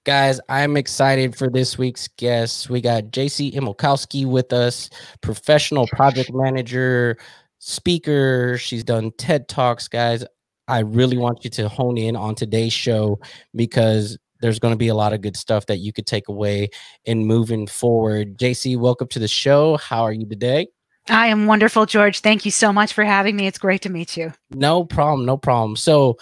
Guys, I'm excited for this week's guest. We got Jacy Imilkowski with us, professional project manager, speaker. She's done TED Talks, guys. I really want you to hone in on today's show because there's going to be a lot of good stuff that you could take away in moving forward. Jacy, welcome to the show. How are you today? I am wonderful, George. Thank you so much for having me. It's great to meet you. No problem, no problem. So,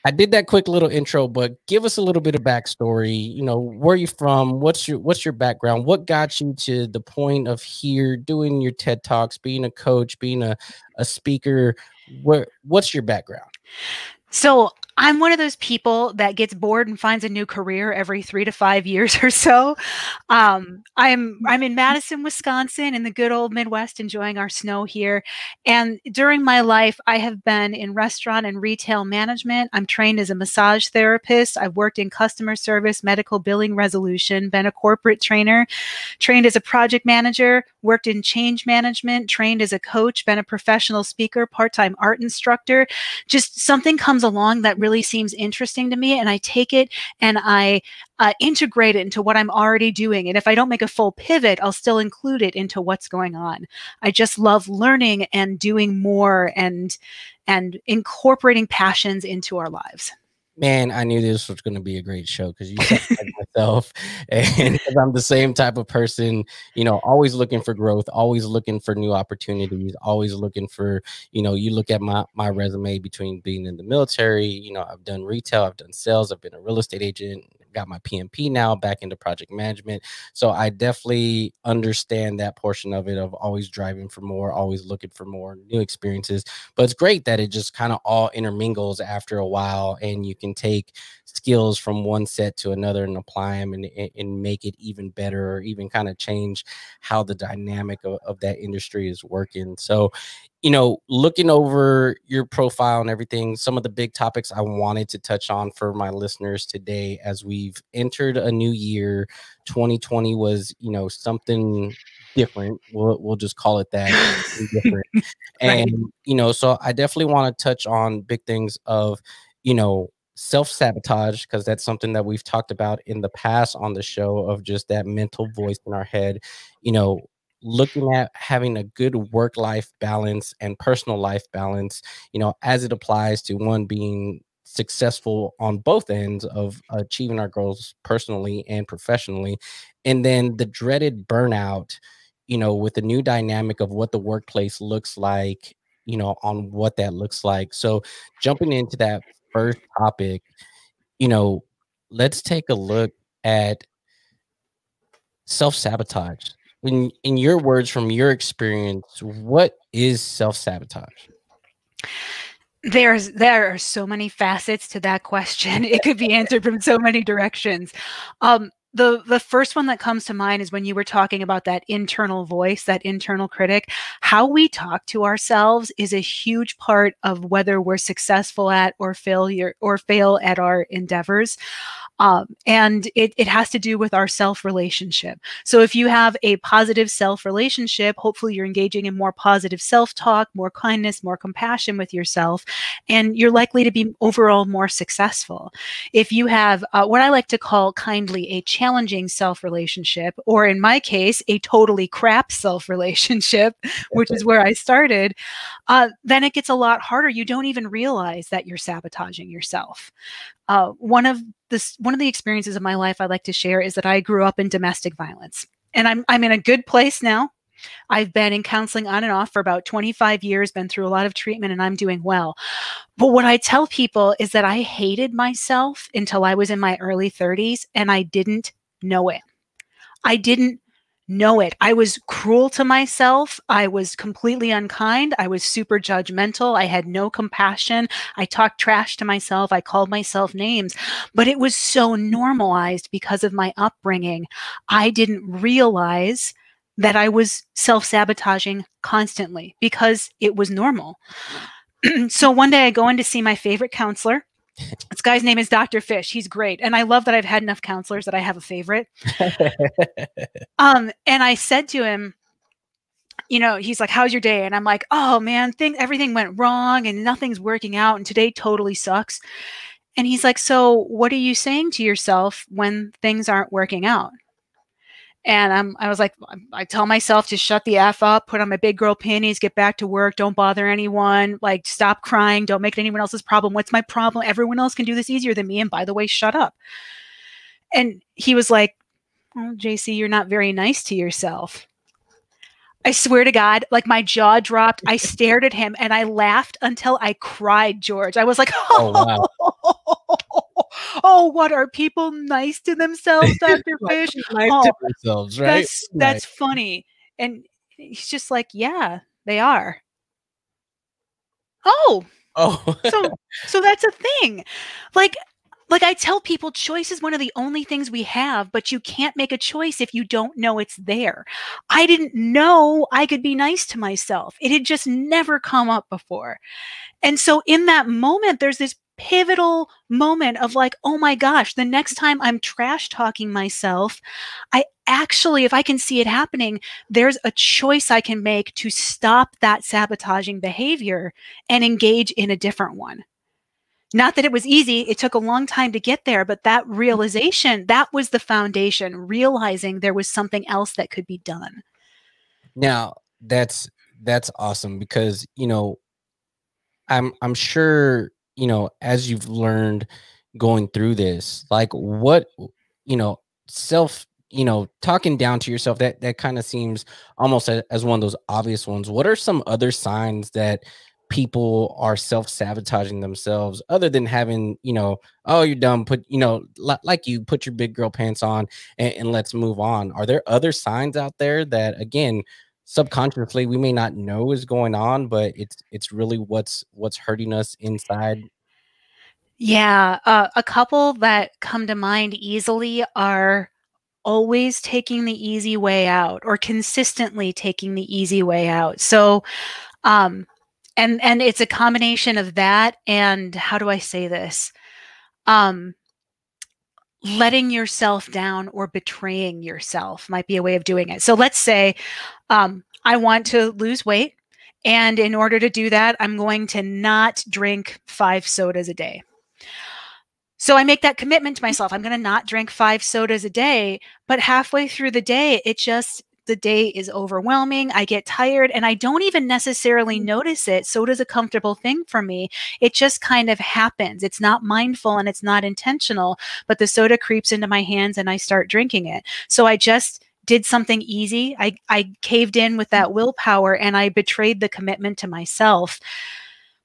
I did that quick little intro, but give us a little bit of backstory. Where are you from? What's your background? What got you to the point of here doing your TED Talks, being a coach, being a speaker? What's your background? So I'm one of those people that gets bored and finds a new career every 3 to 5 years or so. I'm in Madison, Wisconsin, in the good old Midwest, enjoying our snow here. And during my life, I have been in restaurant and retail management. I'm trained as a massage therapist. I've worked in customer service, medical billing resolution, been a corporate trainer, trained as a project manager, worked in change management, trained as a coach, been a professional speaker, part-time art instructor. Just something comes along that really seems interesting to me, and I take it and I integrate it into what I'm already doing. And if I don't make a full pivot, I'll still include it into what's going on. I just love learning and doing more and incorporating passions into our lives. Man, I knew this was going to be a great show because you sound like myself, and 'cause I'm the same type of person. Always looking for growth, always looking for new opportunities, always looking for. You look at my resume between being in the military. I've done retail, I've done sales, I've been a real estate agent, got my PMP now, back into project management. So I definitely understand that portion of it of always driving for more, always looking for more new experiences. But it's great that it just kind of all intermingles after a while, and you can take skills from one set to another and apply them and make it even better, or even kind of change how the dynamic of that industry is working. So, looking over your profile and everything, some of the big topics I wanted to touch on for my listeners today as we've entered a new year. 2020 was, something different. We'll just call it that. Different. Right. And, so I definitely want to touch on big things of, self-sabotage, because that's something that we've talked about in the past on the show, of just that mental voice in our head, you know, looking at having a good work-life balance and personal life balance, as it applies to one being successful on both ends of achieving our goals personally and professionally. And then the dreaded burnout, with the new dynamic of what the workplace looks like, on what that looks like. So jumping into that first topic, you know, let's take a look at self-sabotage. In your words, from your experience, what is self-sabotage? There are so many facets to that question. It could be answered from so many directions. The first one that comes to mind is when you were talking about that internal voice, that internal critic. How we talk to ourselves is a huge part of whether we're successful at or fail at our endeavors. And it has to do with our self relationship. So if you have a positive self relationship, hopefully you're engaging in more positive self talk, more kindness, more compassion with yourself, and you're likely to be overall more successful. If you have what I like to call kindly a challenging self relationship, or in my case, a totally crap self relationship, which is where I started, then it gets a lot harder. You don't even realize that you're sabotaging yourself. One of the experiences of my life I like to share is that I grew up in domestic violence, and I'm in a good place now. I've been in counseling on and off for about 25 years, been through a lot of treatment, and I'm doing well. But what I tell people is that I hated myself until I was in my early 30s, and I didn't know it. I didn't know it. I was cruel to myself. I was completely unkind. I was super judgmental. I had no compassion. I talked trash to myself. I called myself names, but it was so normalized because of my upbringing. I didn't realize that I was self-sabotaging constantly because it was normal. So one day I go in to see my favorite counselor. This guy's name is Dr. Fish. He's great. And I love that I've had enough counselors that I have a favorite. And I said to him, he's like, how's your day? And I'm like, oh man, everything went wrong and nothing's working out. And today totally sucks. And he's like, so what are you saying to yourself when things aren't working out? And I was like, I tell myself to shut the F up, put on my big girl panties, get back to work, don't bother anyone, like stop crying, don't make it anyone else's problem. What's my problem? Everyone else can do this easier than me. And by the way, shut up. And he was like, oh, JC, you're not very nice to yourself. I swear to God, like my jaw dropped. I stared at him and I laughed until I cried, George. I was like, Oh, wow. oh, what are people nice to themselves, Dr. Fish? Nice Oh, to themselves, right? that's funny. And he's just like, yeah, they are. Oh, Oh, so that's a thing. Like I tell people, choice is one of the only things we have, but you can't make a choice if you don't know it's there. I didn't know I could be nice to myself. It had just never come up before. And so in that moment, there's this pivotal moment of like, oh my gosh, the next time I'm trash talking myself, I actually, if I can see it happening, there's a choice I can make to stop that sabotaging behavior and engage in a different one. Not that it was easy, it took a long time to get there, but that realization, that was the foundation, realizing there was something else that could be done. now that's awesome because, I'm sure, as you've learned going through this, like what, self, talking down to yourself, that kind of seems almost as one of those obvious ones. What are some other signs that people are self-sabotaging themselves other than having, oh, you're dumb, put, like you put your big girl pants on and let's move on. Are there other signs out there that, again, subconsciously we may not know is going on, but it's really what's hurting us inside? Yeah, a couple that come to mind easily are always taking the easy way out or consistently taking the easy way out. So, um, and it's a combination of that and how do I say this? Um, letting yourself down or betraying yourself might be a way of doing it. So let's say I want to lose weight. And in order to do that, I'm going to not drink 5 sodas a day. So I make that commitment to myself. I'm going to not drink 5 sodas a day. But halfway through the day, the day is overwhelming. I get tired and I don't even necessarily notice it. Soda's a comfortable thing for me. It just kind of happens. It's not mindful and it's not intentional, but the soda creeps into my hands and I start drinking it. So I just did something easy. I caved in with that willpower and I betrayed the commitment to myself.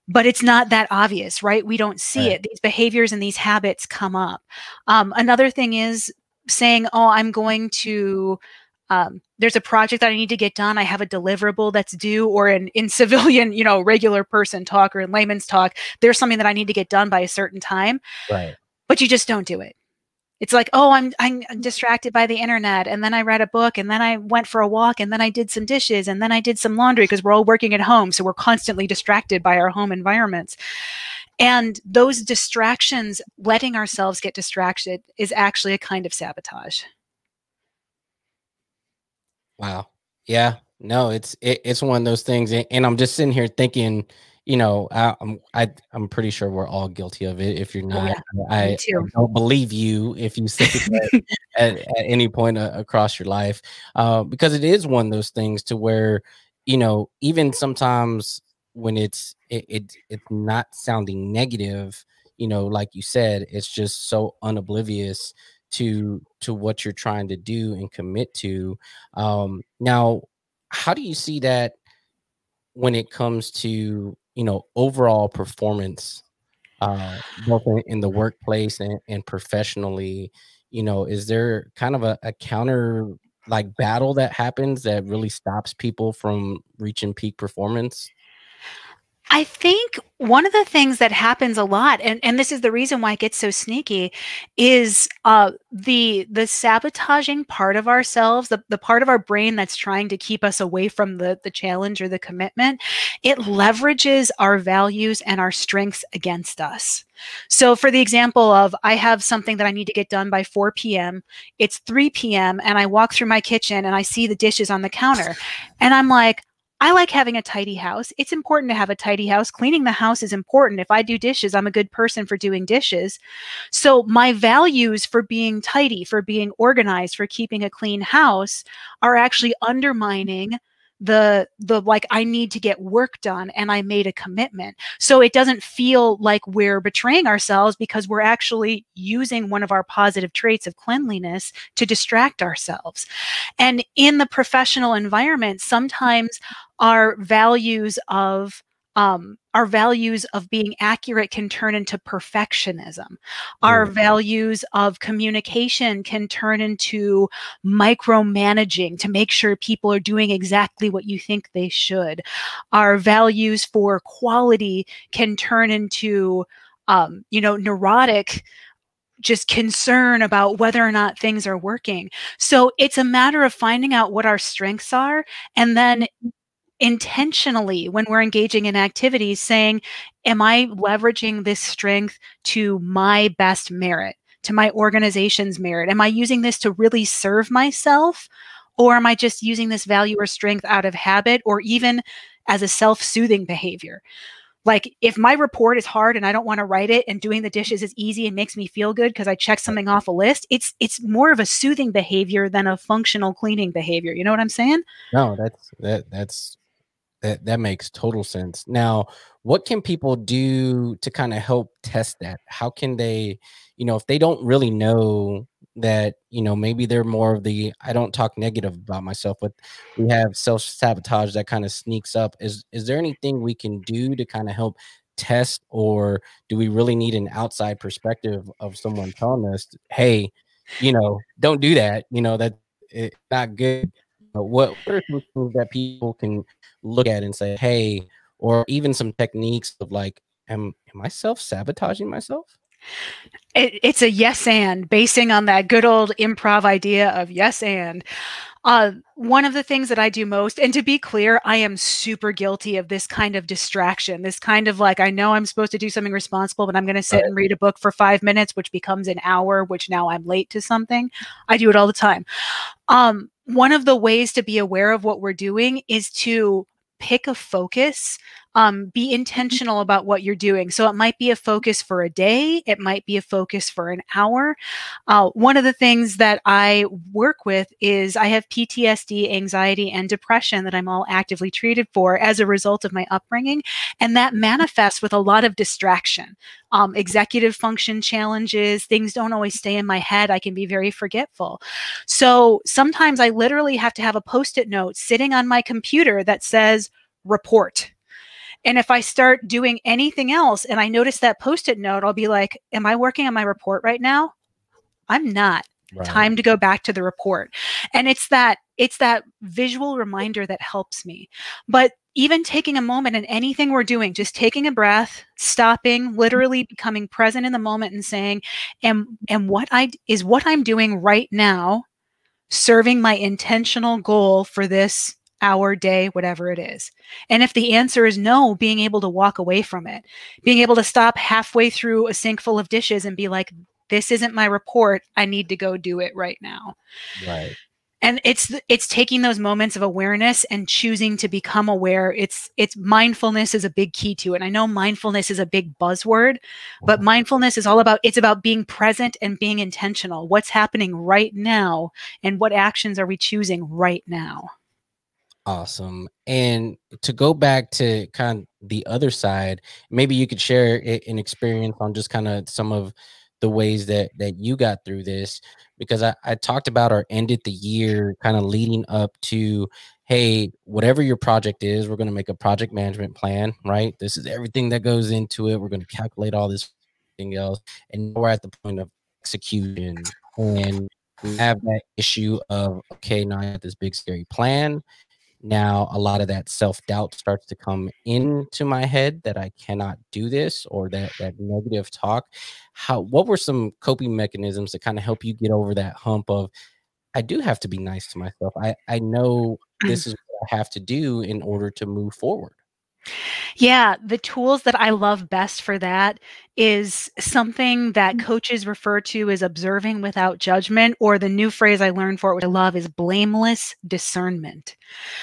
But it's not that obvious, right? We don't see Right. it. These behaviors and these habits come up. Another thing is saying, oh, I'm going to, there's a project that I need to get done. I have a deliverable that's due, or in civilian, regular person talk or in layman's talk, there's something that I need to get done by a certain time, Right. but you just don't do it. It's like, oh, I'm distracted by the internet, and then I read a book, and then I went for a walk, and then I did some dishes, and then I did some laundry because we're all working at home, so we're constantly distracted by our home environments. And those distractions, letting ourselves get distracted, is actually a kind of sabotage. Wow. Yeah. No, it's one of those things, and I'm just sitting here thinking, I'm pretty sure we're all guilty of it. If you're Oh not, yeah, me I too. don't believe you if you say that at any point across your life, because it is one of those things to where, even sometimes when it's not sounding negative, like you said, it's just so unoblivious to what you're trying to do and commit to. Now, how do you see that when it comes to, overall performance, both in the workplace and professionally? Is there kind of a counter, like, battle that happens that really stops people from reaching peak performance? I think one of the things that happens a lot, and this is the reason why it gets so sneaky, is the sabotaging part of ourselves, the part of our brain that's trying to keep us away from the challenge or the commitment. It leverages our values and our strengths against us. So for the example of, I have something that I need to get done by 4 p.m. It's 3 p.m. and I walk through my kitchen and I see the dishes on the counter and I'm like, I like having a tidy house. It's important to have a tidy house. Cleaning the house is important. If I do dishes, I'm a good person for doing dishes. So my values for being tidy, for being organized, for keeping a clean house are actually undermining the like, I need to get work done and I made a commitment. So it doesn't feel like we're betraying ourselves because we're actually using one of our positive traits of cleanliness to distract ourselves. And in the professional environment, sometimes our values of being accurate can turn into perfectionism. Our values of communication can turn into micromanaging to make sure people are doing exactly what you think they should. Our values for quality can turn into, neurotic, just concern about whether or not things are working. So it's a matter of finding out what our strengths are, and then intentionally, when we're engaging in activities, saying, am I leveraging this strength to my best merit, to my organization's merit? Am I using this to really serve myself? Or am I just using this value or strength out of habit, or even as a self-soothing behavior? Like, if my report is hard and I don't want to write it, and doing the dishes is easy and makes me feel good because I checked something off a list, it's more of a soothing behavior than a functional cleaning behavior. You know what I'm saying? No, that makes total sense. Now, what can people do to kind of help test that? How can they, if they don't really know that, maybe they're more of the I don't talk negative about myself, but we have self-sabotage that kind of sneaks up. Is there anything we can do to kind of help test, or do we really need an outside perspective of someone telling us, hey, don't do that, that's not good? What are some things that people can look at and say, hey, or even some techniques of like, am I self-sabotaging myself? It's a yes and, basing on that good old improv idea of yes and. One of the things that I do most, and to be clear, I am super guilty of this kind of distraction, this kind of like, I know I'm supposed to do something responsible, but I'm going to sit and read a book for 5 minutes, which becomes an hour, which now I'm late to something. I do it all the time. One of the ways to be aware of what we're doing is to pick a focus. Be intentional about what you're doing. So it might be a focus for a day. It might be a focus for an hour. One of the things that I work with is I have PTSD, anxiety, and depression that I'm all actively treated for as a result of my upbringing. And that manifests with a lot of distraction. Executive function challenges, things don't always stay in my head. I can be very forgetful. So sometimes I literally have to have a Post-it note sitting on my computer that says report. And if I start doing anything else and I notice that Post-it note, I'll be like, am I working on my report right now? I'm not. Right. Time to go back to the report. And it's that visual reminder that helps me. But even taking a moment in anything we're doing, just taking a breath, stopping, literally becoming present in the moment and saying, what I'm doing right now serving my intentional goal for this hour, day, whatever it is? And if the answer is no, being able to walk away from it, being able to stop halfway through a sink full of dishes and be like, this isn't my report. I need to go do it right now. Right. And it's taking those moments of awareness and choosing to become aware. It's mindfulness is a big key to it. I know mindfulness is a big buzzword, but mindfulness is it's about being present and being intentional. What's happening right now, and what actions are we choosing right now? Awesome. And to go back to kind of the other side, maybe you could share an experience on just kind of some of the ways that you got through this, because I talked about or ended the year kind of leading up to, hey, whatever your project is, we're going to make a project management plan, right? This is everything that goes into it. We're going to calculate all this thing else. And we're at the point of execution. And we have that issue of, okay, now I have this big scary plan. Now a lot of that self-doubt starts to come into my head that I cannot do this, or that negative talk. What were some coping mechanisms to kind of help you get over that hump of, I do have to be nice to myself. I know this is what I have to do in order to move forward. Yeah, the tools that I love best for that is something that coaches refer to as observing without judgment, or the new phrase I learned for it, which I love, is blameless discernment.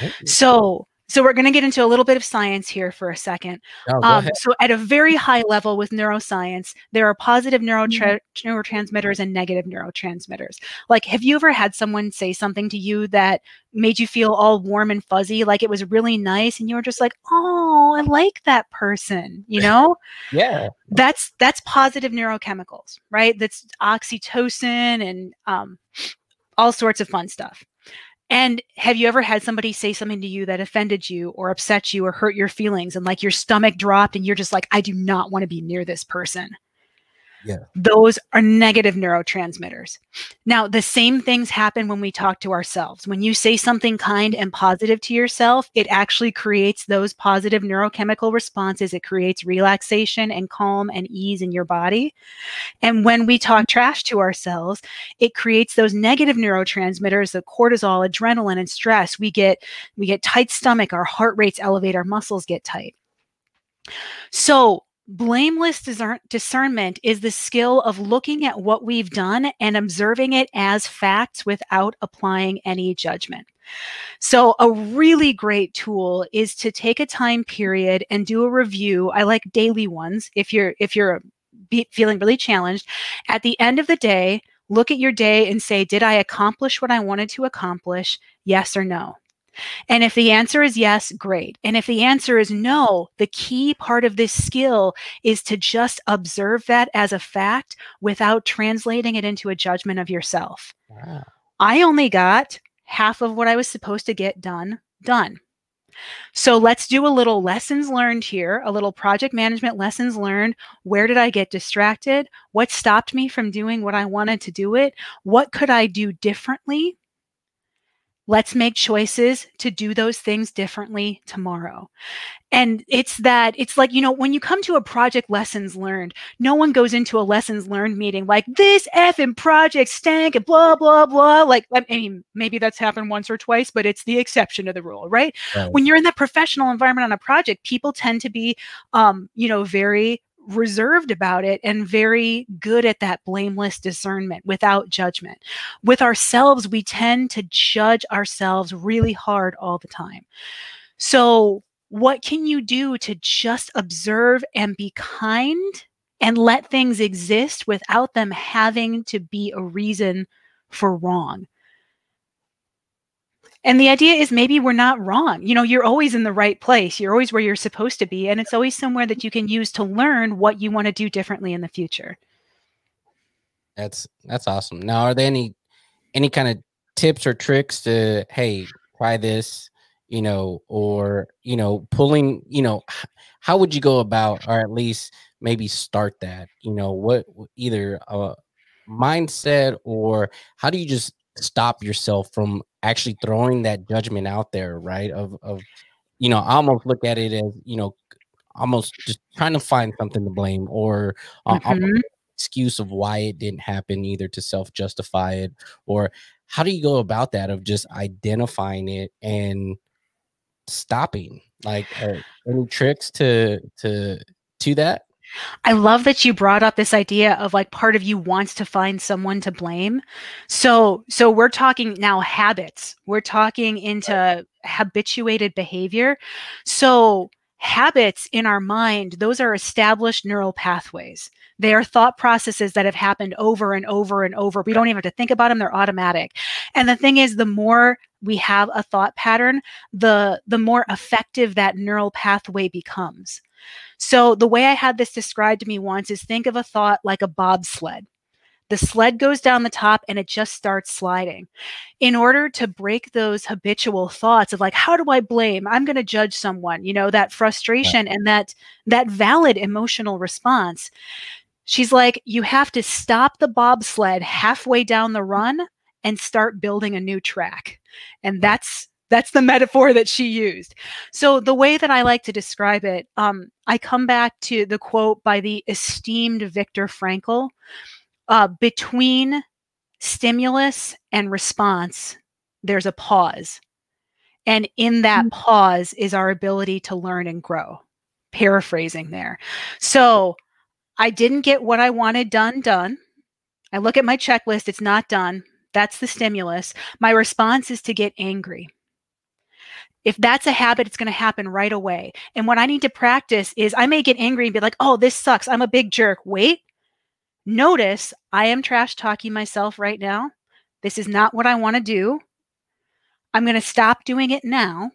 Oh, So So we're going to get into a little bit of science here for a second. Oh, go ahead. So at a very high level with neuroscience, there are positive neurotransmitters and negative neurotransmitters. Like, have you ever had someone say something to you that made you feel all warm and fuzzy, like it was really nice, and you were just like, oh, I like that person, you know? Yeah. That's positive neurochemicals, right? That's oxytocin and all sorts of fun stuff. And have you ever had somebody say something to you that offended you or upset you or hurt your feelings, and like your stomach dropped and you're just like, I do not want to be near this person? Yeah. Those are negative neurotransmitters. Now, the same things happen when we talk to ourselves. When you say something kind and positive to yourself, it actually creates those positive neurochemical responses. It creates relaxation and calm and ease in your body. And when we talk trash to ourselves, it creates those negative neurotransmitters, the cortisol, adrenaline, and stress. We get tight stomach, our heart rates elevate, our muscles get tight. So blameless discernment is the skill of looking at what we've done and observing it as facts without applying any judgment. So a really great tool is to take a time period and do a review. I like daily ones. If you're feeling really challenged, at the end of the day, look at your day and say, did I accomplish what I wanted to accomplish? Yes or no? And if the answer is yes, great. And if the answer is no, the key part of this skill is to just observe that as a fact without translating it into a judgment of yourself. Wow. I only got half of what I was supposed to get done. So let's do a little lessons learned here, a little project management lessons learned. Where did I get distracted? What stopped me from doing what I wanted to do it? What could I do differently? Let's make choices to do those things differently tomorrow. And it's like, when you come to a project lessons learned, no one goes into a lessons learned meeting like, this effing project stank and blah, blah, blah. Like, I mean, maybe that's happened once or twice, but it's the exception to the rule, right? Right. When you're in that professional environment on a project, people tend to be, very reserved about it and very good at that blameless discernment without judgment. With ourselves, we tend to judge ourselves really hard all the time. So what can you do to just observe and be kind and let things exist without them having to be a reason for wrong? And the idea is maybe we're not wrong. You're always in the right place. You're always where you're supposed to be. And it's always somewhere that you can use to learn what you want to do differently in the future. That's awesome. Now, are there any kind of tips or tricks to, hey, try this, or, pulling, how would you go about, or at least maybe start that, what either a mindset, or how do you just stop yourself from actually throwing that judgment out there, right? I almost look at it as, almost just trying to find something to blame, or almost excuse of why it didn't happen, either to self-justify it, or how do you go about that of just identifying it and stopping? Like, any tricks to that? I love that you brought up this idea of like part of you wants to find someone to blame. So we're talking now habits. We're talking into habituated behavior. So habits in our mind, those are established neural pathways. They are thought processes that have happened over and over and over. We don't even have to think about them. They're automatic. And the thing is, the more we have a thought pattern, the more effective that neural pathway becomes. So the way I had this described to me once is, think of a thought like a bobsled. The sled goes down the top and it just starts sliding. In order to break those habitual thoughts of like, how do I blame? I'm going to judge someone, that frustration and that valid emotional response. She's like, you have to stop the bobsled halfway down the run and start building a new track. And that's the metaphor that she used. So the way that I like to describe it, I come back to the quote by the esteemed Viktor Frankl, between stimulus and response, there's a pause. And in that pause is our ability to learn and grow. Paraphrasing there. So I didn't get what I wanted done. I look at my checklist, it's not done. That's the stimulus. My response is to get angry. If that's a habit, it's going to happen right away. And what I need to practice is I may get angry and be like, oh, this sucks. I'm a big jerk. Wait, notice I am trash talking myself right now. This is not what I want to do. I'm going to stop doing it now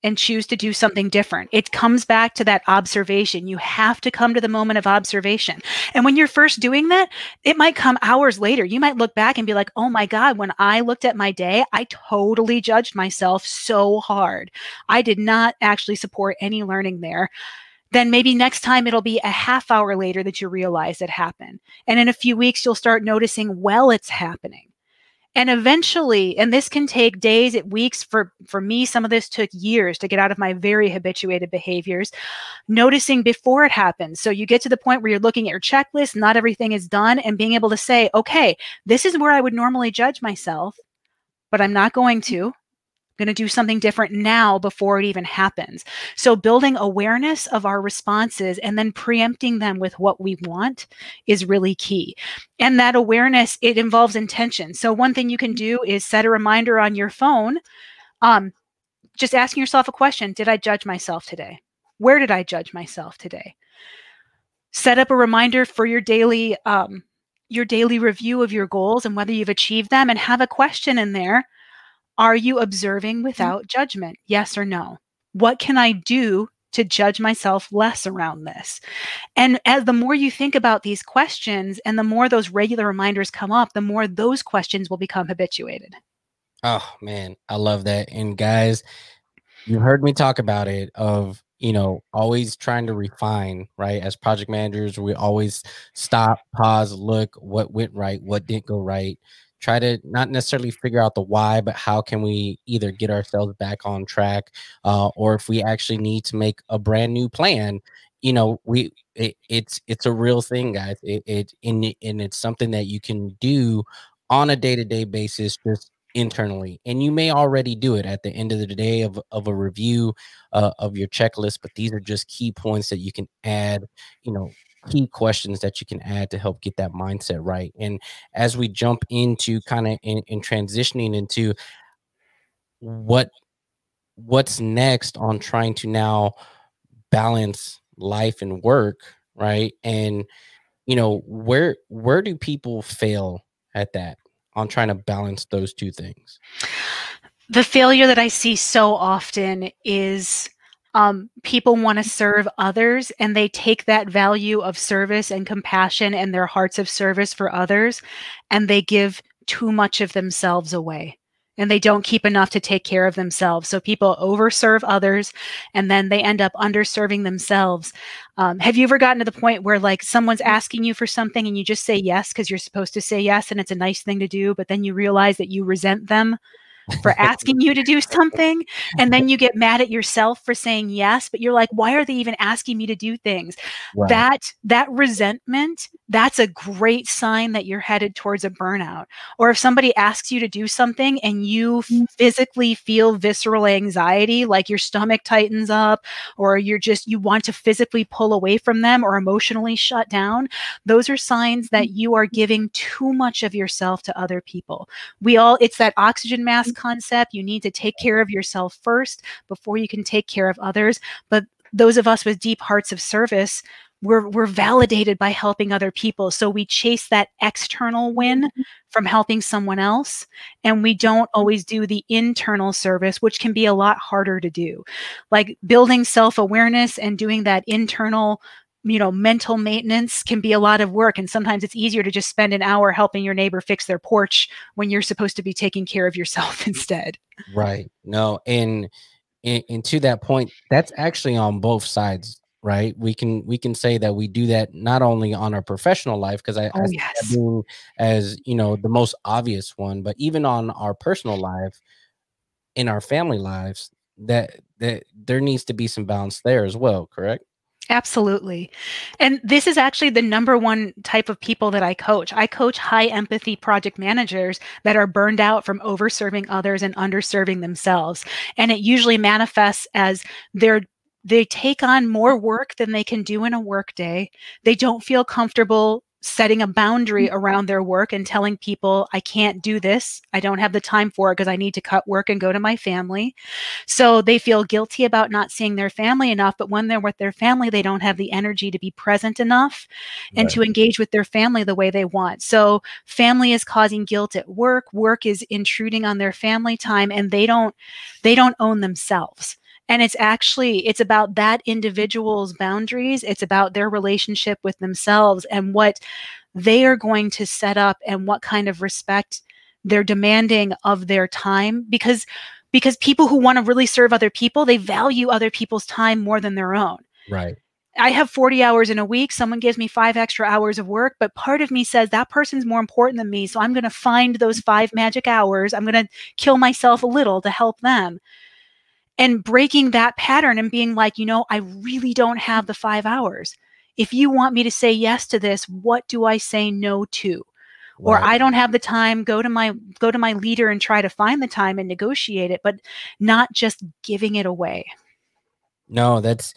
and choose to do something different. It comes back to that observation. You have to come to the moment of observation. And when you're first doing that, it might come hours later. You might look back and be like, oh my God, when I looked at my day, I totally judged myself so hard. I did not actually support any learning there. Then maybe next time it'll be a half hour later that you realize it happened. And in a few weeks, you'll start noticing, well, it's happening. And eventually, and this can take days, weeks, for me, some of this took years to get out of my very habituated behaviors, noticing before it happens. So you get to the point where you're looking at your checklist, not everything is done, and being able to say, okay, this is where I would normally judge myself, but I'm not going to. Going to do something different now before it even happens. So building awareness of our responses and then preempting them with what we want is really key. And that awareness, it involves intention. So one thing you can do is set a reminder on your phone, just asking yourself a question. Did I judge myself today? Where did I judge myself today? Set up a reminder for your daily review of your goals and whether you've achieved them, and have a question in there. Are you observing without judgment? Yes or no? What can I do to judge myself less around this? And as the more you think about these questions and the more those regular reminders come up, the more those questions will become habituated. Oh man, I love that. And guys, you heard me talk about it, of, always trying to refine, right? As project managers, we always stop, pause, look, what went right, what didn't go right. Try to not necessarily figure out the why, but how can we either get ourselves back on track, or if we actually need to make a brand new plan. It's a real thing, guys. And it's something that you can do on a day-to-day basis, just internally. And you may already do it at the end of the day of a review of your checklist, but these are just key points that you can add, key questions that you can add to help get that mindset right. And as we jump into kind of in transitioning into what's next on trying to now balance life and work, right? And where do people fail at that, on trying to balance those two things? The failure that I see so often is people want to serve others, and they take that value of service and compassion and their hearts of service for others, and they give too much of themselves away. And they don't keep enough to take care of themselves. So people overserve others, and then they end up underserving themselves. Have you ever gotten to the point where, like, someone's asking you for something and you just say yes because you're supposed to say yes and it's a nice thing to do, but then you realize that you resent them for asking you to do something, and then you get mad at yourself for saying yes, but you're like, why are they even asking me to do things? Right. That resentment, that's a great sign that you're headed towards a burnout. Or if somebody asks you to do something and you physically feel visceral anxiety, like your stomach tightens up, or you want to physically pull away from them or emotionally shut down, those are signs that you are giving too much of yourself to other people. It's that oxygen mask concept. You need to take care of yourself first before you can take care of others. But those of us with deep hearts of service, we're validated by helping other people. So we chase that external win from helping someone else, and we don't always do the internal service, which can be a lot harder to do. Like building self-awareness and doing that internal mental maintenance can be a lot of work. And sometimes it's easier to just spend an hour helping your neighbor fix their porch when you're supposed to be taking care of yourself instead. Right. No, and to that point, that's actually on both sides, right? We can say that we do that not only on our professional life, because I Oh, see that yes. being, as the most obvious one, but even on our personal life, in our family lives, that there needs to be some balance there as well, correct? Absolutely. And this is actually the number one type of people that I coach. I coach high empathy project managers that are burned out from overserving others and underserving themselves. And it usually manifests as they take on more work than they can do in a work day. They don't feel comfortable setting a boundary around their work and telling people, I can't do this. I don't have the time for it because I need to cut work and go to my family. So they feel guilty about not seeing their family enough, but when they're with their family, they don't have the energy to be present enough and Right. to engage with their family the way they want. So family is causing guilt at work, work is intruding on their family time, and they don't own themselves. And it's about that individual's boundaries. It's about their relationship with themselves and what they are going to set up and what kind of respect they're demanding of their time, because people who want to really serve other people, they value other people's time more than their own. Right. I have 40 hours in a week. Someone gives me 5 extra hours of work, but part of me says that person's more important than me. So I'm going to find those 5 magic hours. I'm going to kill myself a little to help them. And breaking that pattern and being like, I really don't have the 5 hours. If you want me to say yes to this, what do I say no to? Or Right. I don't have the time, go to my leader and try to find the time and negotiate it, but not just giving it away. No, that's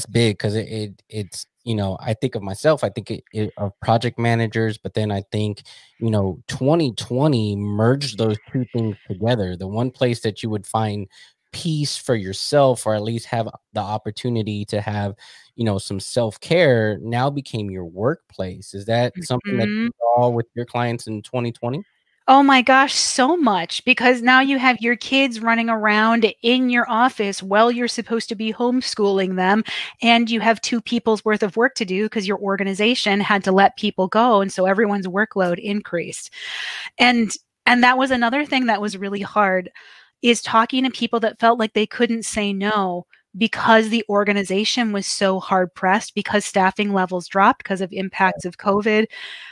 big because it's I think of myself, I think of project managers, but then I think 2020 merged those two things together. The one place that you would find peace for yourself, or at least have the opportunity to have some self care, now became your workplace. Is that something that Mhm. you saw with your clients in 2020? Oh my gosh, so much, because now you have your kids running around in your office while you're supposed to be homeschooling them, and you have 2 people's worth of work to do because your organization had to let people go, and so everyone's workload increased. And and that was another thing that was really hard, is talking to people that felt like they couldn't say no because the organization was so hard pressed, because staffing levels dropped because of impacts of COVID.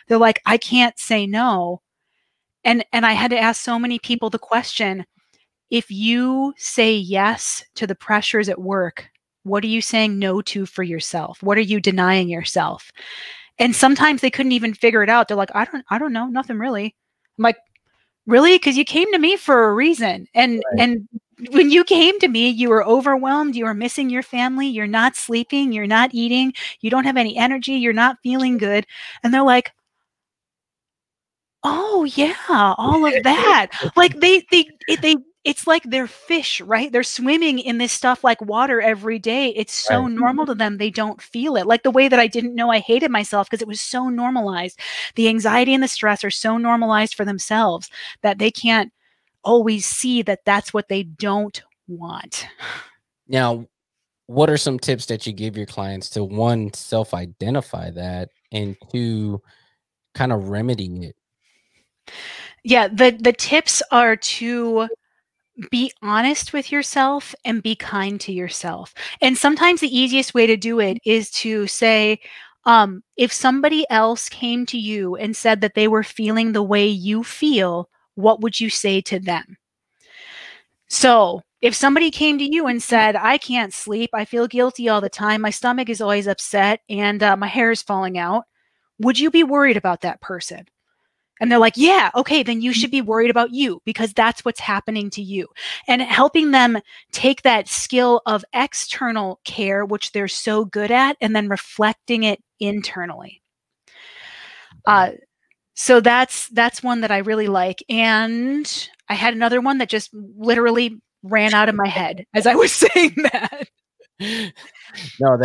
They're like, I can't say no. And I had to ask so many people the question, if you say yes to the pressures at work, what are you saying no to for yourself? What are you denying yourself? And sometimes they couldn't even figure it out. They're like, I don't know, nothing really. I'm like, really? Because you came to me for a reason. And when you came to me, you were overwhelmed, you were missing your family, you're not sleeping, you're not eating, you don't have any energy, you're not feeling good. And they're like, oh, yeah, all of that. Like, it's like they're fish, right? They're swimming in this stuff like water every day. It's so Right. normal to them, they don't feel it. Like the way that I didn't know I hated myself because it was so normalized. The anxiety and the stress are so normalized for themselves that they can't always see that that's what they don't want. Now, what are some tips that you give your clients to, one, self-identify that, and two, kind of remedy it? Yeah, the tips are to be honest with yourself and be kind to yourself. And sometimes the easiest way to do it is to say, if somebody else came to you and said that they were feeling the way you feel, what would you say to them? So if somebody came to you and said, I can't sleep, I feel guilty all the time, my stomach is always upset, and my hair is falling out, would you be worried about that person? And they're like, yeah, okay, then you should be worried about you because that's what's happening to you. And helping them take that skill of external care, which they're so good at, and then reflecting it internally. Uh, so that's one that I really like. And I had another one that just literally ran out of my head as I was saying that. No,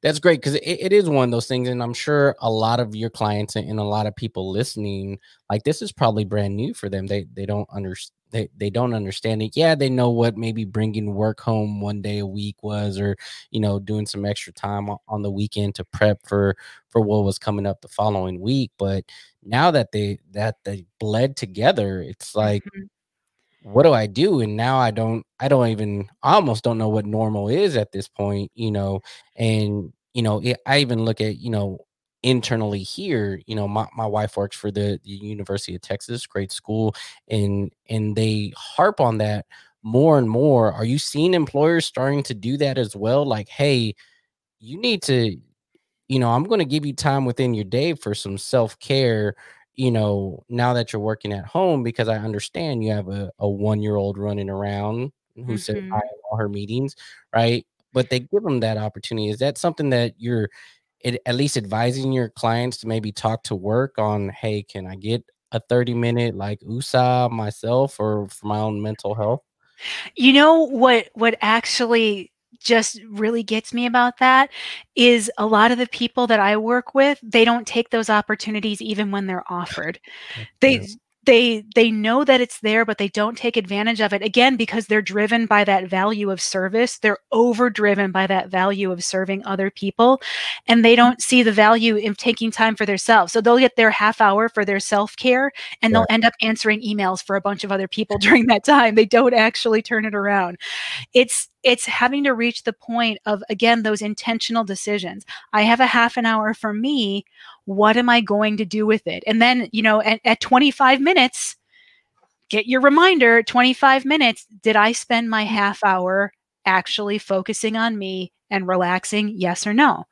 that's great because it is one of those things, and I'm sure a lot of your clients and a lot of people listening, like, this is probably brand new for them. They don't understand. They don't understand it. Yeah, they know what maybe bringing work home one day a week was, or doing some extra time on the weekend to prep for what was coming up the following week. But now that they bled together, it's like, Mhm, what do I do? And now I almost don't know what normal is at this point, and I even look at, internally here, my wife works for the University of Texas, great school, and they harp on that more and more. Are you seeing employers starting to do that as well? Like, hey, you need to, I'm going to give you time within your day for some self care, now that you're working at home, because I understand you have a 1-year old running around who says hi mhm. in all her meetings, right? But they give them that opportunity. Is that something that you're at least advising your clients to maybe talk to work on, hey, can I get a 30-minute like USA myself or for my own mental health? You know what actually just really gets me about that is a lot of the people that I work with, they don't take those opportunities even when they're offered. That's They true. they know that it's there, but they don't take advantage of it, again, because they're driven by that value of service. They're overdriven by that value of serving other people, and they don't see the value in taking time for themselves. So they'll get their half hour for their self-care, and they'll Right. end up answering emails for a bunch of other people during that time. They don't actually turn it around. It's having to reach the point of, again, those intentional decisions. I have a half an hour for me. What am I going to do with it? And then, at 25 minutes, get your reminder. 25 minutes, did I spend my half hour actually focusing on me and relaxing? Yes or no?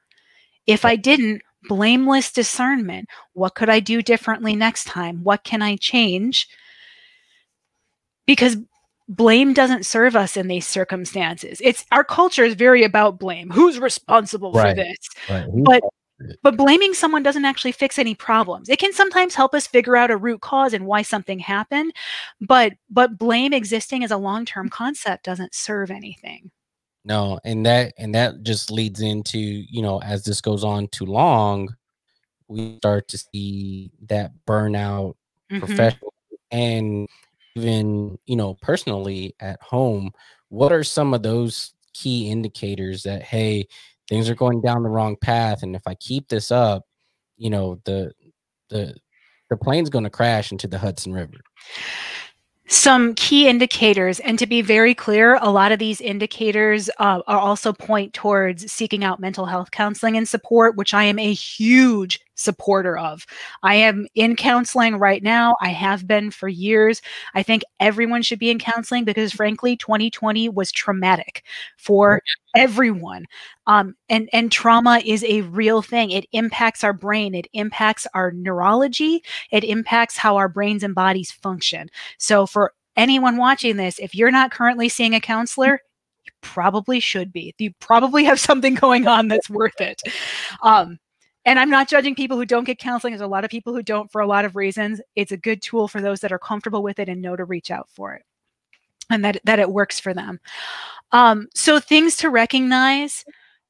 If I didn't, blameless discernment. What could I do differently next time? What can I change? Because blame doesn't serve us in these circumstances. It's our culture is very about blame. Who's responsible for Right. this? Right. But but blaming someone doesn't actually fix any problems. It can sometimes help us figure out a root cause and why something happened, but blame existing as a long-term concept doesn't serve anything. No, and that just leads into, as this goes on too long, we start to see that burnout Mhm. professionally and even, personally at home. What are some of those key indicators that, hey, things are going down the wrong path, and if I keep this up, you know, the the plane's going to crash into the Hudson River. Some key indicators, and to be very clear, a lot of these indicators are also point towards seeking out mental health counseling and support, which I am a huge supporter of. I am in counseling right now. I have been for years. I think everyone should be in counseling because, frankly, 2020 was traumatic for everyone. And trauma is a real thing. It impacts our brain. It impacts our neurology. It impacts how our brains and bodies function. So for anyone watching this, if you're not currently seeing a counselor, you probably should be. You probably have something going on that's worth it. Um, and I'm not judging people who don't get counseling. There's a lot of people who don't for a lot of reasons. It's a good tool for those that are comfortable with it and know to reach out for it and that it works for them. So things to recognize: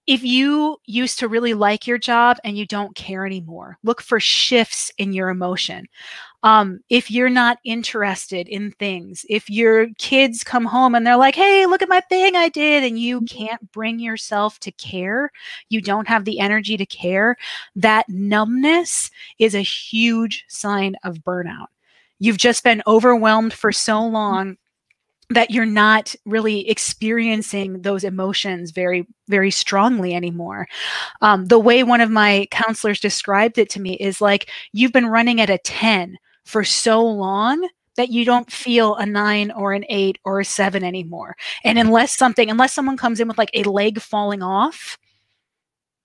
if you used to really like your job and you don't care anymore, look for shifts in your emotion. If you're not interested in things, if your kids come home and they're like, hey, look at my thing I did, and you can't bring yourself to care, you don't have the energy to care, that numbness is a huge sign of burnout. You've just been overwhelmed for so long that you're not really experiencing those emotions very, very strongly anymore. The way one of my counselors described it to me is like, you've been running at a 10 for so long that you don't feel a 9 or an 8 or a 7 anymore. And unless someone comes in with like a leg falling off,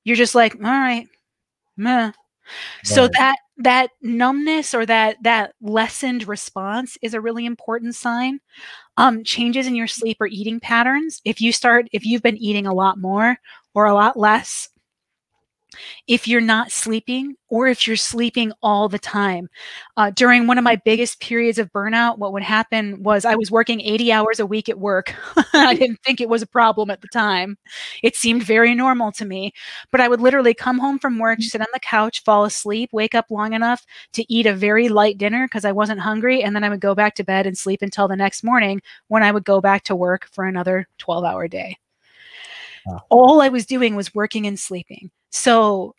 you're just like, all right, meh. So Right. that numbness or that lessened response is a really important sign. Changes in your sleep or eating patterns. If you've been eating a lot more or a lot less, if you're not sleeping or if you're sleeping all the time. During one of my biggest periods of burnout, what would happen was I was working 80 hours a week at work. I didn't think it was a problem at the time. It seemed very normal to me, but I would literally come home from work, sit on the couch, fall asleep, wake up long enough to eat a very light dinner because I wasn't hungry, and then I would go back to bed and sleep until the next morning when I would go back to work for another 12-hour day. Wow. All I was doing was working and sleeping. So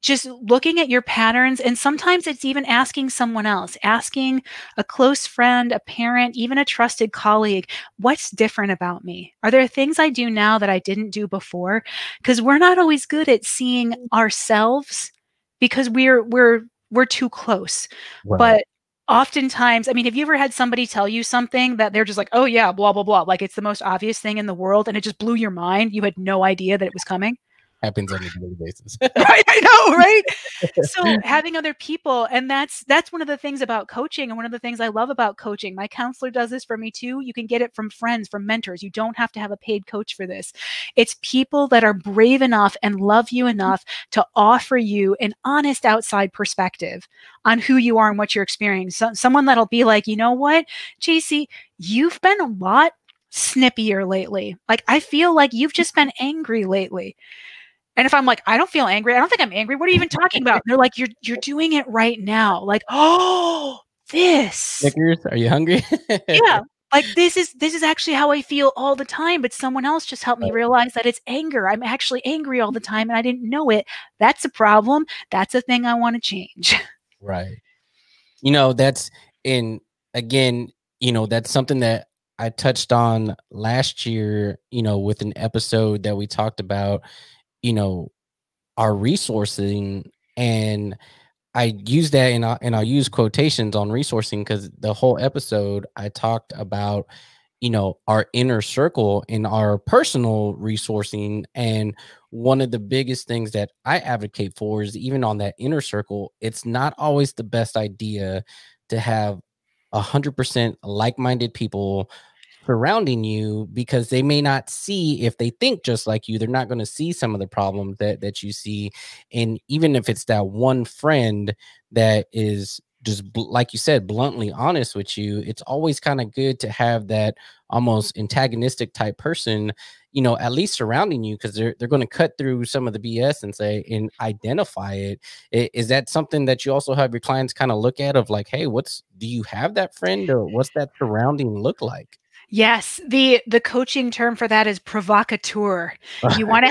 just looking at your patterns, and sometimes it's even asking someone else, asking a close friend, a parent, even a trusted colleague, what's different about me? Are there things I do now that I didn't do before? Because we're not always good at seeing ourselves because we're too close. Right. But oftentimes, I mean, have you ever had somebody tell you something that they're just like, oh yeah, blah, blah, blah. Like it's the most obvious thing in the world and it just blew your mind. You had no idea that it was coming. happens on a daily basis. Right, I know, right? So having other people, and that's one of the things about coaching, and one of the things I love about coaching. My counselor does this for me too. You can get it from friends, from mentors. You don't have to have a paid coach for this. It's people that are brave enough and love you enough to offer you an honest outside perspective on who you are and what you're experiencing. Someone that'll be like, you know what, JC, you've been a lot snippier lately. Like, I feel like you've just been angry lately. And if I'm like, I don't feel angry, I don't think I'm angry. What are you even talking about? And they're like, you're doing it right now. Like, oh, this. Snickers, are you hungry? Yeah. Like this is actually how I feel all the time, but someone else just helped me realize that it's anger. I'm actually angry all the time and I didn't know it. That's a problem. That's a thing I want to change. Right. You know, that's in again, you know, that's something that I touched on last year, you know, with an episode that we talked about, you know, our resourcing. And I use that, and I'll use quotations on resourcing because the whole episode I talked about, you know, our inner circle in our personal resourcing. And one of the biggest things that I advocate for is even on that inner circle, it's not always the best idea to have 100% like-minded people surrounding you, because they may not see, if they think just like you, they're not going to see some of the problems that you see. And even if it's that one friend that is just like you said, bluntly honest with you, it's always kind of good to have that almost antagonistic type person, you know, at least surrounding you, because they're going to cut through some of the BS and say and identify it. Is that something that you also have your clients kind of look at, of like, hey, do you have that friend, or what's that surrounding look like? Yes, the coaching term for that is provocateur. You want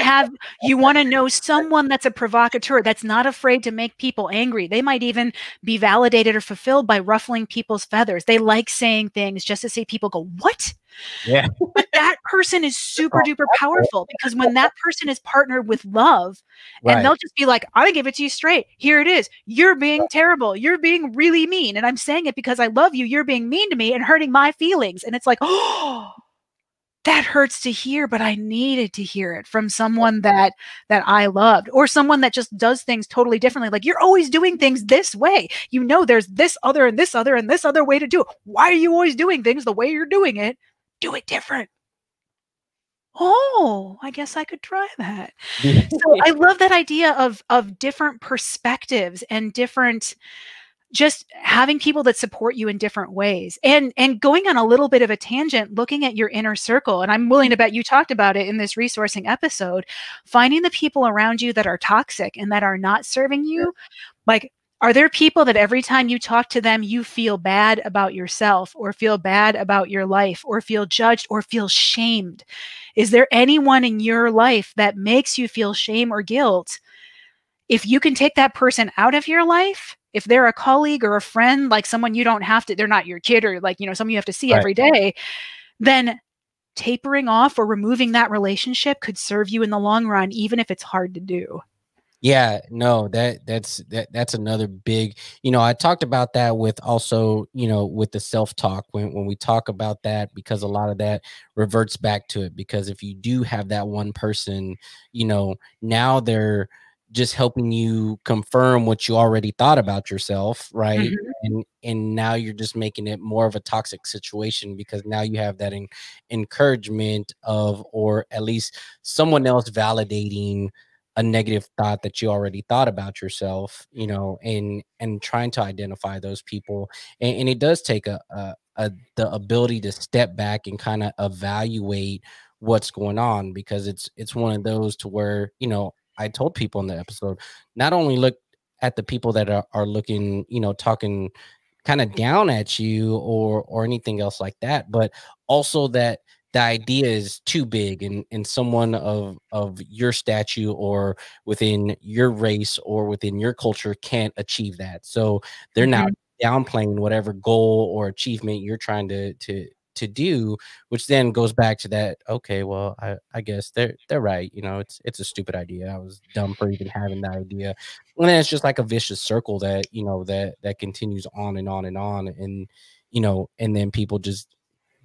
to know someone that's a provocateur, that's not afraid to make people angry. They might even be validated or fulfilled by ruffling people's feathers. They like saying things just to see people go, "What?" Yeah. But that person is super duper powerful, because when that person is partnered with love, and Right. they'll just be like, I'm gonna give it to you straight. Here it is. You're being terrible. You're being really mean. And I'm saying it because I love you. You're being mean to me and hurting my feelings. And it's like, oh, that hurts to hear, but I needed to hear it from someone that I loved, or someone that just does things totally differently. Like, you're always doing things this way. You know, there's this other and this other and this other way to do it. Why are you always doing things the way you're doing it? Do it different. Oh, I guess I could try that. So I love that idea of different perspectives and different, just having people that support you in different ways. And going on a little bit of a tangent, looking at your inner circle, and I'm willing to bet you talked about it in this resourcing episode, finding the people around you that are toxic and that are not serving you. Like, are there people that every time you talk to them, you feel bad about yourself, or feel bad about your life, or feel judged, or feel shamed? Is there anyone in your life that makes you feel shame or guilt? If you can take that person out of your life, if they're a colleague or a friend, like someone you don't have to, they're not your kid, or like, someone you have to see Right. every day, then tapering off or removing that relationship could serve you in the long run, even if it's hard to do. Yeah, no, that's another big, you know, I talked about that with also, you know, with the self-talk, when we talk about that, because a lot of that reverts back to it. Because if you do have that one person, you know, now they're just helping you confirm what you already thought about yourself, right? Mhm. And now you're just making it more of a toxic situation, because now you have that encouragement of, or at least someone else validating a negative thought that you already thought about yourself, you know, and trying to identify those people. And it does take the ability to step back and kind of evaluate what's going on, because it's one of those to where, you know, I told people in the episode, not only look at the people that are looking, you know, talking kind of down at you, or anything else like that, but also that the idea is too big, and someone of your statue, or within your race, or within your culture, can't achieve that. So they're not Mhm. downplaying whatever goal or achievement you're trying to do, which then goes back to that, okay, well, I guess they're right, you know, it's a stupid idea, I was dumb for even having that idea. And then it's just like a vicious circle that, you know, that continues on and on and on. And, you know, and then people just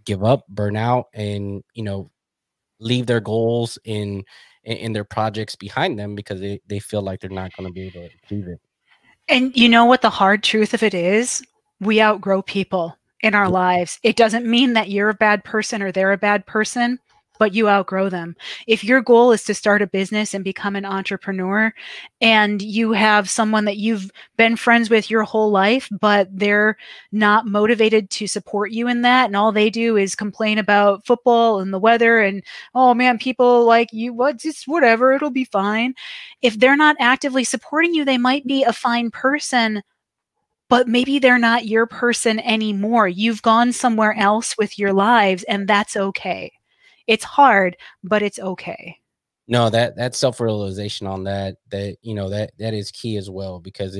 give up, burn out, and, you know, leave their goals, in their projects behind them because they feel like they're not going to be able to achieve it. And you know what the hard truth of it is? We outgrow people in our Yeah. lives. It doesn't mean that you're a bad person or they're a bad person, but you outgrow them. If your goal is to start a business and become an entrepreneur, and you have someone that you've been friends with your whole life, but they're not motivated to support you in that, and all they do is complain about football and the weather and, oh man, people like you, what, just whatever, it'll be fine. If they're not actively supporting you, they might be a fine person, but maybe they're not your person anymore. You've gone somewhere else with your lives, and that's okay. It's hard, but it's okay. No, that self-realization on that that is key as well, because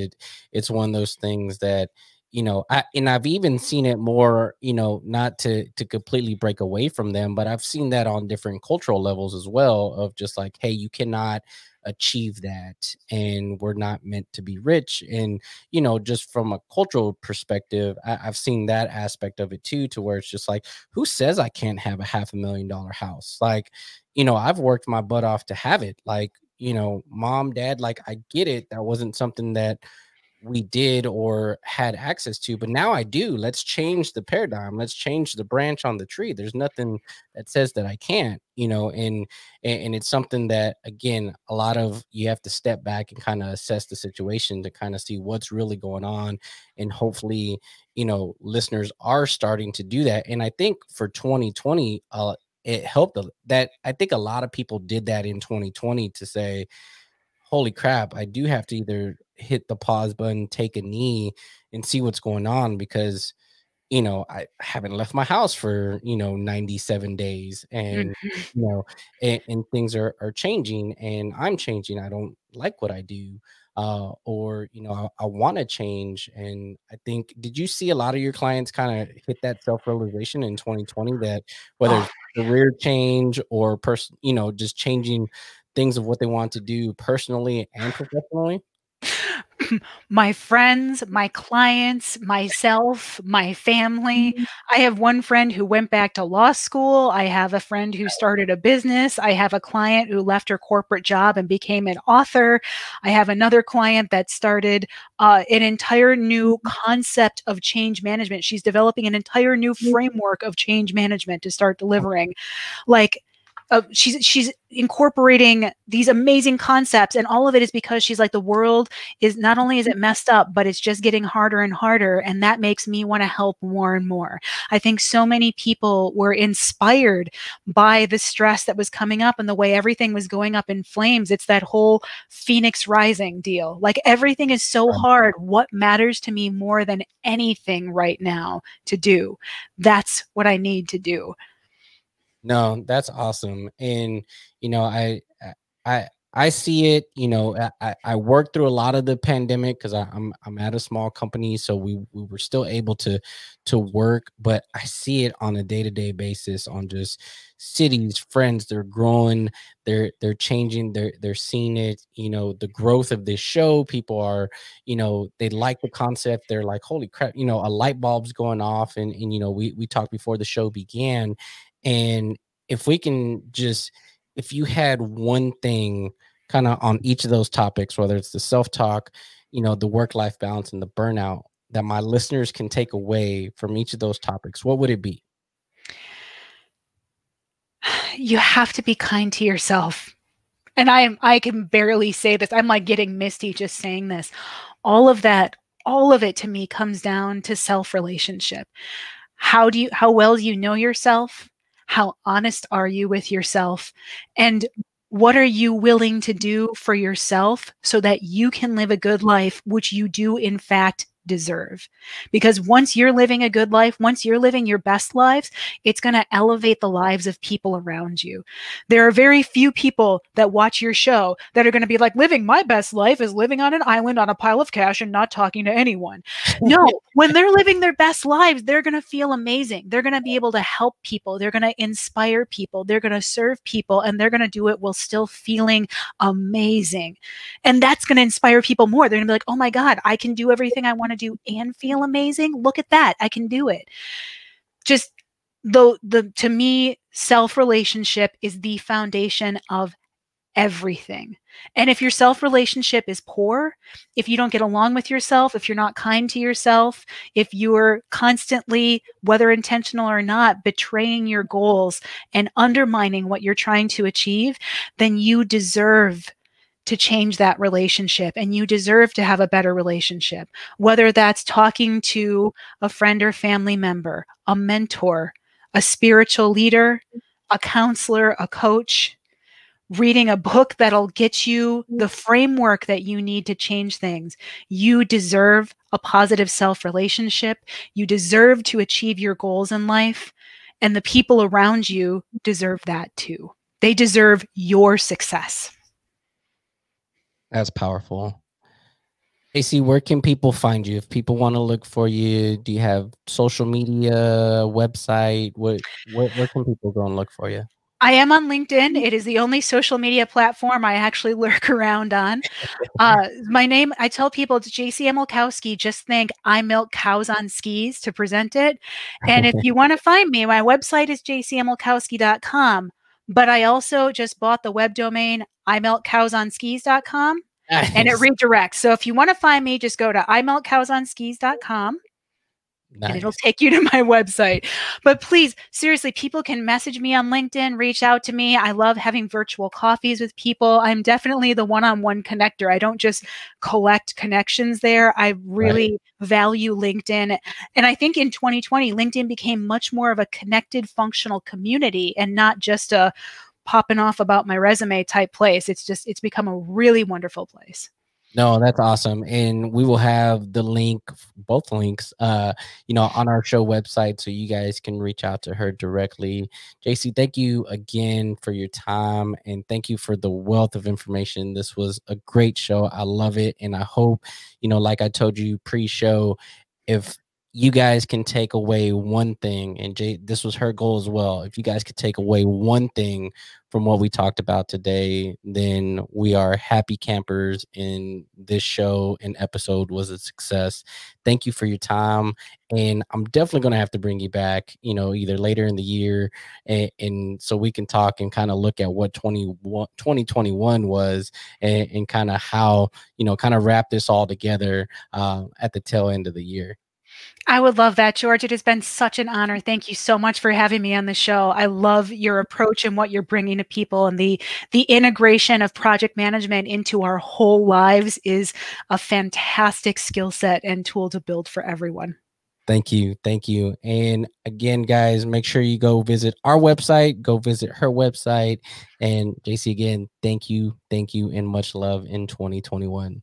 it's one of those things that, I've even seen it more, not to completely break away from them, but I've seen that on different cultural levels as well, of just like, hey, you cannot achieve that, and we're not meant to be rich. And just from a cultural perspective, I've seen that aspect of it too, to where it's just like, who says I can't have a $500,000 house? Like, I've worked my butt off to have it. Like, mom, dad, like, I get it. That wasn't something that we did or had access to, but now I do. Let's change the paradigm. Let's change the branch on the tree. There's nothing that says that I can't, and it's something that, again, a lot of, you have to step back and kind of assess the situation to kind of see what's really going on. And hopefully, listeners are starting to do that. And I think for 2020, it helped that I think a lot of people did that in 2020, to say, holy crap, I do have to either hit the pause button, take a knee, and see what's going on, because I haven't left my house for 97 days, and Mhm. you know, and things are changing, and I'm changing. I don't like what I do, or I want to change. And I think, did you see a lot of your clients kind of hit that self realization in 2020, that whether Oh, it's career change or person, just changing things of what they want to do personally and professionally? my friends, my clients, myself, my family. I have one friend who went back to law school. I have a friend who started a business. I have a client who left her corporate job and became an author. I have another client that started an entire new concept of change management. She's developing an entire new framework of change management to start delivering. Like, she's incorporating these amazing concepts, and all of it is because she's like, the world is, not only is it messed up, but it's just getting harder and harder, and that makes me want to help more and more. I think so many people were inspired by the stress that was coming up and the way everything was going up in flames. It's that whole phoenix rising deal. Like, everything is so hard. What matters to me more than anything right now to do? That's what I need to do. No, that's awesome. And I I see it. I worked through a lot of the pandemic, because I'm at a small company, so we were still able to work, but I see it on a day-to-day basis, on just cities, friends, they're growing, they're changing, they're seeing it, the growth of this show. People are, they like the concept, they're like, holy crap, a light bulb's going off. And we talked before the show began. And if we can just, if you had one thing kind of on each of those topics, whether it's the self-talk, the work-life balance, and the burnout, that my listeners can take away from each of those topics, what would it be? You have to be kind to yourself. And I can barely say this. I'm like getting misty just saying this. All of that, all of it to me comes down to self relationship. How well do you know yourself? How honest are you with yourself? And what are you willing to do for yourself so that you can live a good life, which you do in fact deserve? Because once you're living a good life, once you're living your best lives, it's going to elevate the lives of people around you. There are very few people that watch your show that are going to be like, living my best life is living on an island on a pile of cash and not talking to anyone. No, when they're living their best lives, they're going to feel amazing. They're going to be able to help people. They're going to inspire people. They're going to serve people, and they're going to do it while still feeling amazing. And that's going to inspire people more. They're going to be like, oh my God, I can do everything I want to do and feel amazing. Look at that. I can do it. Just the to me, self relationship is the foundation of everything. And if your self relationship is poor, if you don't get along with yourself, if you're not kind to yourself, if you're constantly, whether intentional or not, betraying your goals and undermining what you're trying to achieve, then you deserve to change that relationship and you deserve to have a better relationship, whether that's talking to a friend or family member, a mentor, a spiritual leader, a counselor, a coach, reading a book that'll get you the framework that you need to change things. You deserve a positive self relationship. You deserve to achieve your goals in life. And the people around you deserve that too. They deserve your success. That's powerful. Jacy, where can people find you if people want to look for you? Do you have social media, website? Where can people go and look for you? I am on LinkedIn. It is the only social media platform I actually lurk around on. My name, I tell people it's Jacy Imilkowski. Just think I milk cows on skis to present it. And if you want to find me, my website is jcimilkowski.com. But I also just bought the web domain imilkcowsonskis.com and it Nice. redirects. So if you want to find me, just go to imilkcowsonskis.com. And it'll Nice. take you to my website. But please, seriously, people can message me on LinkedIn, reach out to me. I love having virtual coffees with people. I'm definitely the one-on-one connector. I don't just collect connections there. I really value LinkedIn. And I think in 2020, LinkedIn became much more of a connected, functional community and not just a popping off about my resume type place. It's become a really wonderful place. No, that's awesome. And we will have the link, both links, on our show website so you guys can reach out to her directly. Jacy, thank you again for your time and thank you for the wealth of information. This was a great show. I love it. And I hope, like I told you pre-show, if you guys can take away one thing, and this was her goal as well. If you guys could take away one thing from what we talked about today, then we are happy campers, and this show and episode was a success. Thank you for your time, and I'm definitely going to have to bring you back, either later in the year, and so we can talk and kind of look at what 2021 was, and kind of how, kind of wrap this all together at the tail end of the year. I would love that, George. It has been such an honor. Thank you so much for having me on the show. I love your approach and what you're bringing to people, and the integration of project management into our whole lives is a fantastic skill set and tool to build for everyone. Thank you. Thank you. And again, guys, make sure you go visit our website, go visit her website. And Jacy, again, thank you, and much love in 2021.